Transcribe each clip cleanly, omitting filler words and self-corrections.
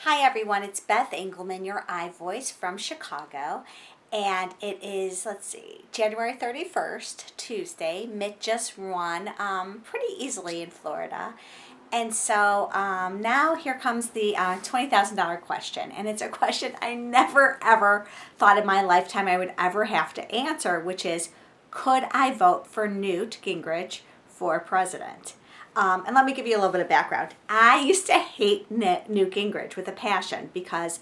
Hi everyone, it's Beth Engelman, your iVoice from Chicago, and it is, January 31st, Tuesday. Mitt just won pretty easily in Florida. And so now here comes the $20,000 question, and it's a question I never ever thought in my lifetime I would ever have to answer, which is, could I vote for Newt Gingrich for president? And let me give you a little bit of background. I used to hate Newt Gingrich with a passion because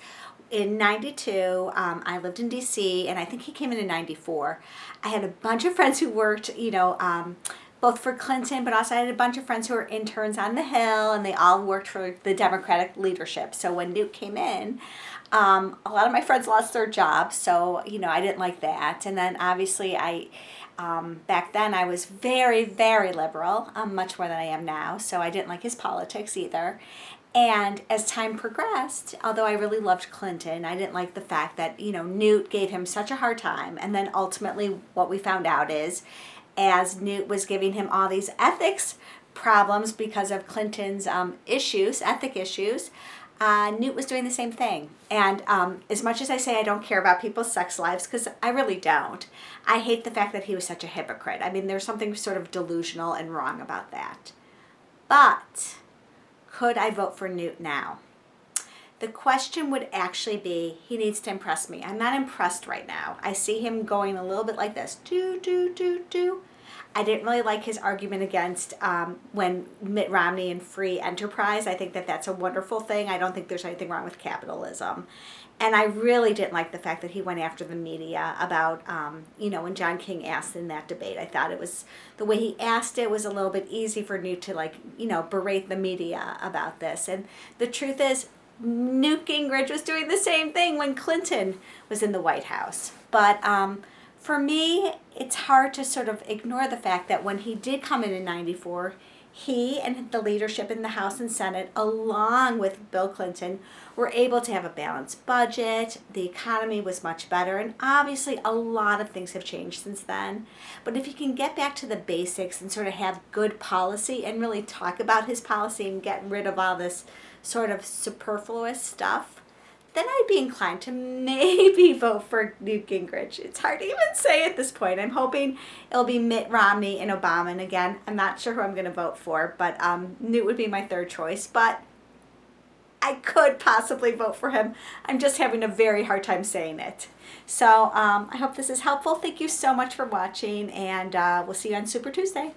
in 92, I lived in DC, and I think he came in 94. I had a bunch of friends who worked, both for Clinton, but also I had a bunch of friends who were interns on the Hill, and they all worked for the Democratic leadership. So when Newt came in, a lot of my friends lost their jobs, so, I didn't like that. And then obviously back then I was very, very liberal, much more than I am now, so I didn't like his politics either. And as time progressed, although I really loved Clinton, I didn't like the fact that, Newt gave him such a hard time. And then ultimately what we found out is, as Newt was giving him all these ethics problems because of Clinton's ethic issues, Newt was doing the same thing. And as much as I say I don't care about people's sex lives, because I really don't, I hate the fact that he was such a hypocrite. I mean, there's something sort of delusional and wrong about that. But could I vote for Newt now? The question would actually be, he needs to impress me. I'm not impressed right now. I see him going a little bit like this. Do, do, do, do. I didn't really like his argument against when Mitt Romney and free enterprise. I think that that's a wonderful thing. I don't think there's anything wrong with capitalism. And I really didn't like the fact that he went after the media about, when John King asked in that debate. I thought it was, the way he asked it was a little bit easy for Newt to berate the media about this. And the truth is, Newt Gingrich was doing the same thing when Clinton was in the White House. But for me, it's hard to sort of ignore the fact that when he did come in 94, he and the leadership in the House and Senate, along with Bill Clinton, were able to have a balanced budget. The economy was much better, and obviously a lot of things have changed since then. But if you can get back to the basics and sort of have good policy and really talk about his policy and get rid of all this sort of superfluous stuff, then I'd be inclined to maybe vote for Newt Gingrich. It's hard to even say at this point. I'm hoping it'll be Mitt Romney and Obama. And again, I'm not sure who I'm going to vote for, but Newt would be my third choice. But I could possibly vote for him. I'm just having a very hard time saying it. So I hope this is helpful. Thank you so much for watching, and we'll see you on Super Tuesday.